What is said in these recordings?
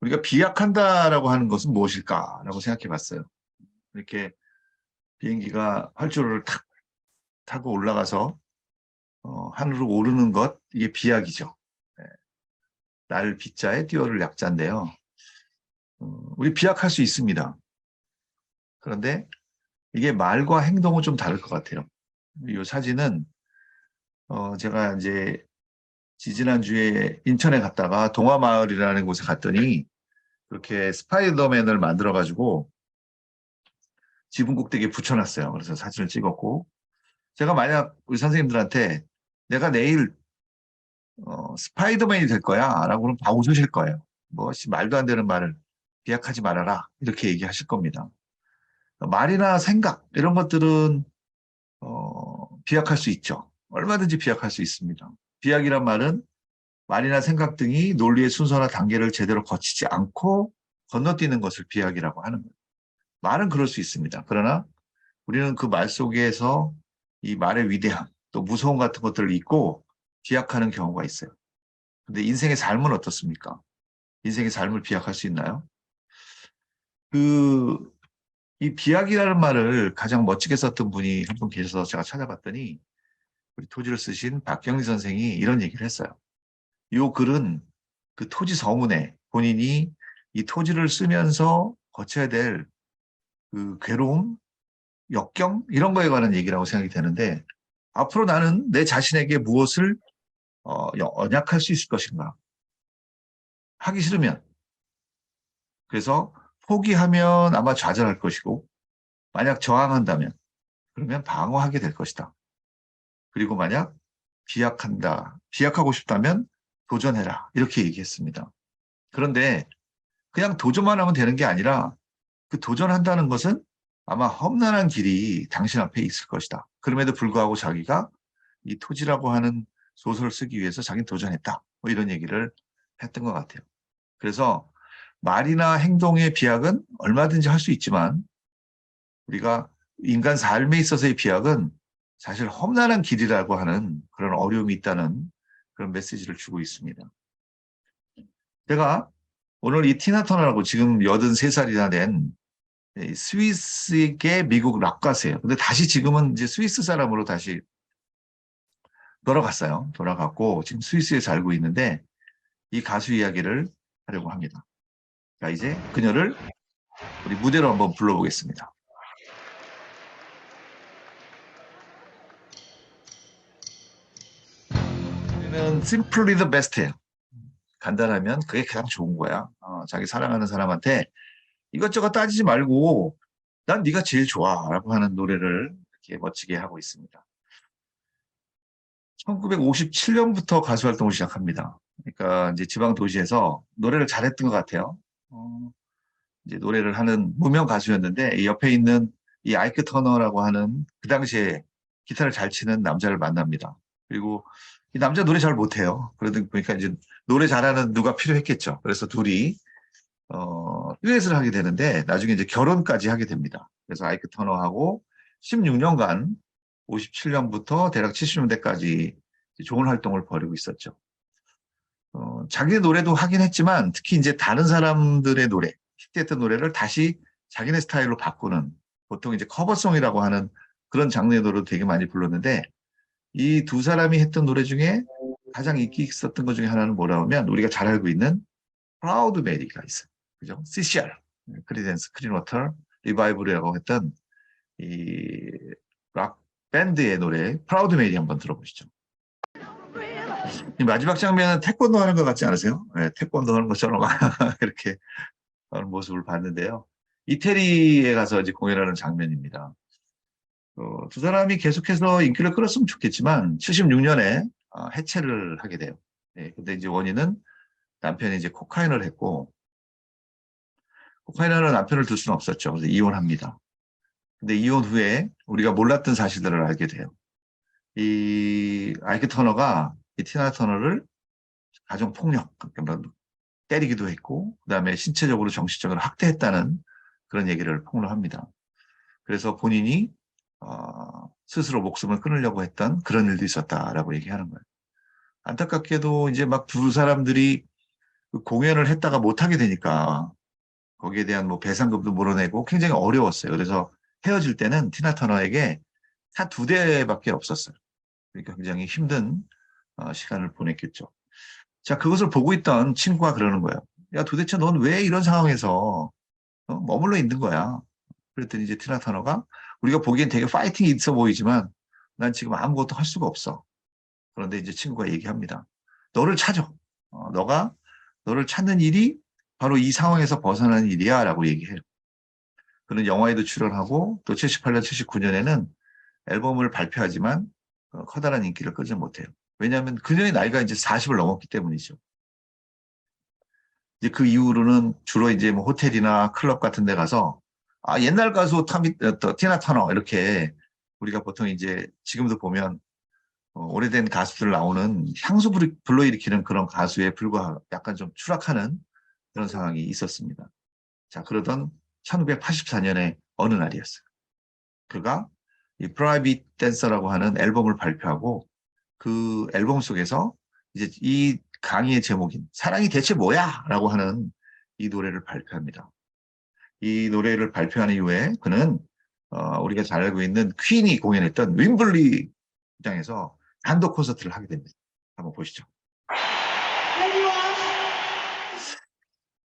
우리가 비약한다라고 하는 것은 무엇일까라고 생각해 봤어요. 이렇게 비행기가 활주로를 탁 타고 올라가서 하늘로 오르는 것, 이게 비약이죠. 네. 날 비자에 띄어를 약자인데요. 우리 비약할 수 있습니다. 그런데 이게 말과 행동은 좀 다를 것 같아요. 이 사진은 제가 이제 지지난주에 인천에 갔다가 동화마을이라는 곳에 갔더니 그렇게 스파이더맨을 만들어가지고 지붕 꼭대기에 붙여놨어요. 그래서 사진을 찍었고, 제가 만약 우리 선생님들한테 내가 내일 스파이더맨이 될 거야 라고 그러면 다 웃으실 거예요. 뭐 말도 안 되는 말을 비약하지 말아라 이렇게 얘기하실 겁니다. 말이나 생각 이런 것들은 비약할 수 있죠. 얼마든지 비약할 수 있습니다. 비약이란 말은 말이나 생각 등이 논리의 순서나 단계를 제대로 거치지 않고 건너뛰는 것을 비약이라고 하는 거예요. 말은 그럴 수 있습니다. 그러나 우리는 그 말 속에서 이 말의 위대함, 또 무서움 같은 것들을 잊고 비약하는 경우가 있어요. 근데 인생의 삶은 어떻습니까? 인생의 삶을 비약할 수 있나요? 이 비약이라는 말을 가장 멋지게 썼던 분이 한 분 계셔서 제가 찾아봤더니 우리 토지를 쓰신 박경리 선생이 이런 얘기를 했어요. 이 글은 그 토지 서문에 본인이 이 토지를 쓰면서 거쳐야 될 그 괴로움, 역경 이런 거에 관한 얘기라고 생각이 되는데, 앞으로 나는 내 자신에게 무엇을 언약할 수 있을 것인가? 하기 싫으면, 그래서 포기하면 아마 좌절할 것이고, 만약 저항한다면 그러면 방어하게 될 것이다. 그리고 만약 비약하고 싶다면 도전해라. 이렇게 얘기했습니다. 그런데 그냥 도전만 하면 되는 게 아니라 그 도전한다는 것은 아마 험난한 길이 당신 앞에 있을 것이다. 그럼에도 불구하고 자기가 이 토지라고 하는 소설을 쓰기 위해서 자기는 도전했다. 뭐 이런 얘기를 했던 것 같아요. 그래서 말이나 행동의 비약은 얼마든지 할 수 있지만 우리가 인간 삶에 있어서의 비약은 사실 험난한 길이라고 하는 그런 어려움이 있다는 그런 메시지를 주고 있습니다. 제가 오늘 이 티나 터너라고 지금 83살이나 된 스위스계 미국 락 가수예요. 근데 다시 지금은 이제 스위스 사람으로 다시 돌아갔어요. 돌아갔고 지금 스위스에 살고 있는데 이 가수 이야기를 하려고 합니다. 자, 이제 그녀를 우리 무대로 한번 불러보겠습니다. 우리는 simply the best예요. 간단하면 그게 가장 좋은 거야. 자기 사랑하는 사람한테 이것저것 따지지 말고 난 네가 제일 좋아라고 하는 노래를 이렇게 멋지게 하고 있습니다. 1957년부터 가수 활동을 시작합니다. 그러니까 이제 지방 도시에서 노래를 잘했던 것 같아요. 이제 노래를 하는 무명 가수였는데 옆에 있는 이 아이크 터너라고 하는 그 당시에 기타를 잘 치는 남자를 만납니다. 그리고 이 남자 노래 잘 못해요. 그러다 보니까 이제 노래 잘하는 누가 필요했겠죠. 그래서 둘이 듀엣을 하게 되는데 나중에 이제 결혼까지 하게 됩니다. 그래서 아이크 터너하고 16년간 57년부터 대략 70년대까지 좋은 활동을 벌이고 있었죠. 자기 노래도 하긴 했지만 특히 이제 다른 사람들의 노래, 히트했던 노래를 다시 자기네 스타일로 바꾸는, 보통 이제 커버송이라고 하는 그런 장르의 노래도 되게 많이 불렀는데, 이 두 사람이 했던 노래 중에 가장 인기 있었던 것 중에 하나는 뭐라 하면 우리가 잘 알고 있는 프라우드 메리가 있어요. 그죠? CCR, 크리덴스 클린워터 리바이벌이라고 했던 이 락 밴드의 노래 프라우드 메리 한번 들어보시죠. 이 마지막 장면은 태권도 하는 것 같지 않으세요? 네, 태권도 하는 것처럼 이렇게 하는 모습을 봤는데요. 이태리에 가서 이제 공연하는 장면입니다. 두 사람이 계속해서 인기를 끌었으면 좋겠지만 76년에 해체를 하게 돼요. 네, 근데 이제 원인은 남편이 이제 코카인을 했고, 코카인을 하는 남편을 둘 수는 없었죠. 그래서 이혼합니다. 근데 이혼 후에 우리가 몰랐던 사실들을 알게 돼요. 이 아이크 터너가 이 티나 터너를 가정폭력, 그러니까 때리기도 했고, 그다음에 신체적으로 정신적으로 학대했다는 그런 얘기를 폭로합니다. 그래서 본인이 스스로 목숨을 끊으려고 했던 그런 일도 있었다라고 얘기하는 거예요. 안타깝게도 이제 막 두 사람들이 그 공연을 했다가 못하게 되니까 거기에 대한 뭐 배상금도 물어내고 굉장히 어려웠어요. 그래서 헤어질 때는 티나 터너에게 차 2대밖에 없었어요. 그러니까 굉장히 힘든 시간을 보냈겠죠. 자, 그것을 보고 있던 친구가 그러는 거예요. 야, 도대체 넌 왜 이런 상황에서 머물러 있는 거야? 그랬더니 이제 티나 터너가 우리가 보기엔 되게 파이팅이 있어 보이지만 난 지금 아무것도 할 수가 없어. 그런데 이제 친구가 얘기합니다. 너를 찾아. 너가 너를 찾는 일이 바로 이 상황에서 벗어나는 일이야 라고 얘기해요. 그는 영화에도 출연하고 또 78년, 79년에는 앨범을 발표하지만 커다란 인기를 끌지 못해요. 왜냐하면 그녀의 나이가 이제 40을 넘었기 때문이죠. 이제 그 이후로는 주로 이제 뭐 호텔이나 클럽 같은 데 가서 옛날 가수 티나 터너 이렇게 우리가 보통 이제 지금도 보면 오래된 가수들 나오는 향수 불러일으키는 그런 가수에 불과하고 약간 좀 추락하는 그런 상황이 있었습니다. 자, 그러던 1984년의 어느 날이었어요. 그가 이 프라이빗 댄서라고 하는 앨범을 발표하고 그 앨범 속에서 이제 이 강의의 제목인 사랑이 대체 뭐야? 라고 하는 이 노래를 발표합니다. 이 노래를 발표한 이후에 그는 우리가 잘 알고 있는 퀸이 공연했던 윈블리 장에서 단독 콘서트를 하게 됩니다. 한번 보시죠.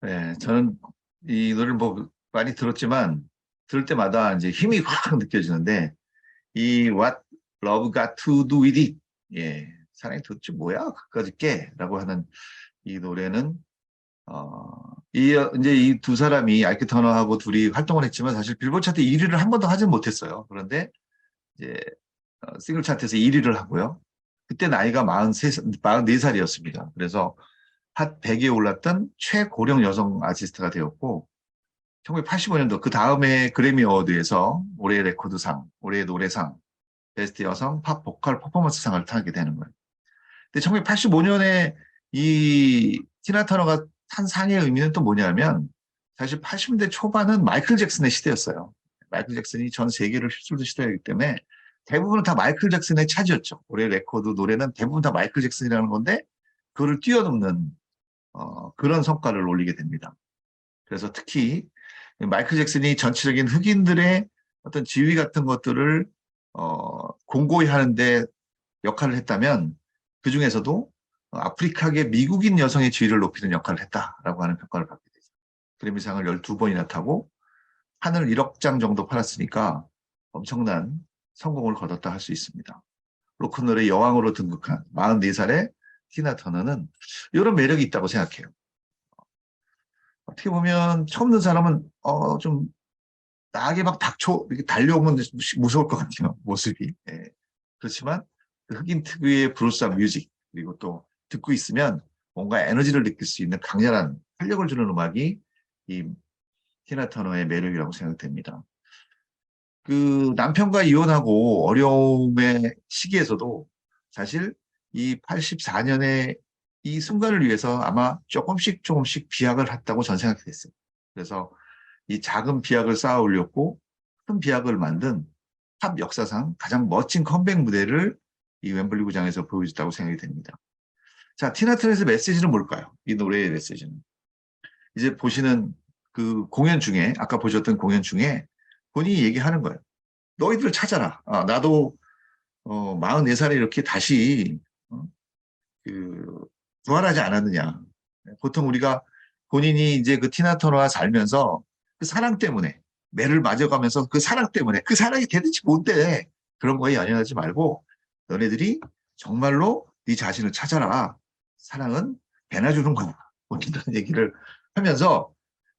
네, 저는 이 노래를 뭐 많이 들었지만 들을 때마다 이제 힘이 확 느껴지는데 이 What Love Got to Do With It, 예, 사랑이 도대체 뭐야? 그까짓 게라고 하는 이 노래는 이제 이 두 사람이 아이크 터너하고 둘이 활동을 했지만 사실 빌보드 차트 1위를 한 번도 하진 못했어요. 그런데 이제 싱글 차트에서 1위를 하고요. 그때 나이가 44살이었습니다. 그래서 핫 100에 올랐던 최고령 여성 아티스트가 되었고 1985년도 그 다음에 그래미 어워드에서 올해의 레코드상, 올해의 노래상, 베스트 여성 팝 보컬 퍼포먼스상을 타게 되는 거예요. 근데 1985년에 이 티나 터너가 탄 상의 의미는 또 뭐냐면 사실 80년대 초반은 마이클 잭슨의 시대였어요. 마이클 잭슨이 전 세계를 휩쓸던 시대이기 때문에 대부분은 다 마이클 잭슨의 차지였죠. 올해 레코드 노래는 대부분 다 마이클 잭슨이라는 건데 그거를 뛰어넘는 그런 성과를 올리게 됩니다. 그래서 특히 마이클 잭슨이 전체적인 흑인들의 어떤 지위 같은 것들을 공고히 하는데 역할을 했다면 그 중에서도 아프리카계 미국인 여성의 지위를 높이는 역할을 했다라고 하는 평가를 받게 되죠. 그래미상을 12번이나 타고 하늘 1억 장 정도 팔았으니까 엄청난 성공을 거뒀다 할 수 있습니다. 로큰롤의 여왕으로 등극한 44살의 티나 터너는 이런 매력이 있다고 생각해요. 어떻게 보면 처음 듣는 사람은 좀 나에게 막 이렇게 달려오면 무서울 것 같아요. 모습이. 예. 그렇지만 그 흑인 특유의 브루스한 뮤직 그리고 또 듣고 있으면 뭔가 에너지를 느낄 수 있는 강렬한 활력을 주는 음악이 이 티나 터너의 매력이라고 생각됩니다. 그 남편과 이혼하고 어려움의 시기에서도 사실 이 84년에 이 순간을 위해서 아마 조금씩 비약을 했다고 전 생각이 됐어요. 그래서 이 작은 비약을 쌓아 올렸고 큰 비약을 만든 팝 역사상 가장 멋진 컴백 무대를 이 웸블리 구장에서 보여줬다고 생각이 됩니다. 자, 티나 터너의 메시지는 뭘까요? 이 노래의 메시지는. 이제 보시는 그 공연 중에 아까 보셨던 공연 중에 본인이 얘기하는 거예요. 너희들 찾아라. 나도 44살에 이렇게 다시 그 부활하지 않았느냐. 보통 우리가 본인이 이제 그 티나 터너와 살면서 그 사랑 때문에 매를 맞아가면서 그 사랑 때문에 그 사랑이 대체 뭔데 그런 거에 연연하지 말고 너네들이 정말로 네 자신을 찾아라. 사랑은 배나 주는 거야. 뭐 이런 얘기를 하면서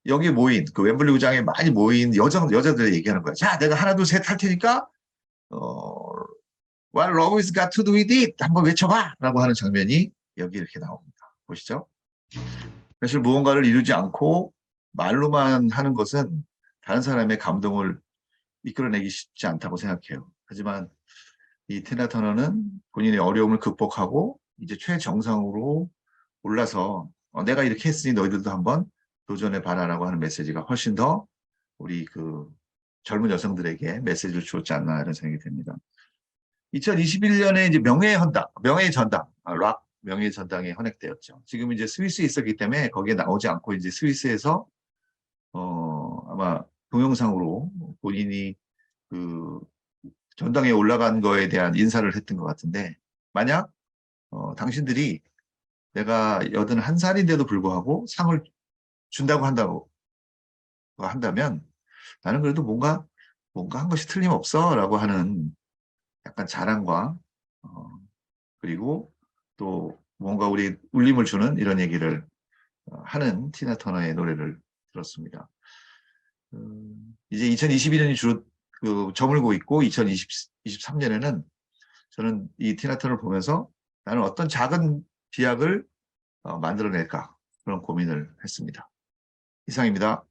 여기 모인 그 웸블리 구장에 많이 모인 여자들 얘기하는 거야. 자, 내가 하나 둘 셋 할 테니까 What love is got to do with it? 한번 외쳐봐! 라고 하는 장면이 여기 이렇게 나옵니다. 보시죠. 사실 무언가를 이루지 않고 말로만 하는 것은 다른 사람의 감동을 이끌어내기 쉽지 않다고 생각해요. 하지만 이 티나 터너는 본인의 어려움을 극복하고 이제 최정상으로 올라서 내가 이렇게 했으니 너희들도 한번 도전해봐라라고 하는 메시지가 훨씬 더 우리 그 젊은 여성들에게 메시지를 주었지 않나 이런 생각이 듭니다. 2021년에 이제 명예의 전당, 명예 전당에 헌액되었죠. 지금 이제 스위스에 있었기 때문에 거기에 나오지 않고 이제 스위스에서 아마 동영상으로 본인이 그 전당에 올라간 거에 대한 인사를 했던 것 같은데, 만약 당신들이 내가 81살인데도 불구하고 상을 준다고 한다면 나는 그래도 뭔가 한 것이 틀림없어라고 하는 약간 자랑과 그리고 또 뭔가 우리 울림을 주는 이런 얘기를 하는 티나 터너의 노래를 들었습니다. 이제 2022년이 주로 저물고 있고 2023년에는 저는 이 티나 터너를 보면서 나는 어떤 작은 비약을 만들어낼까 그런 고민을 했습니다. 이상입니다.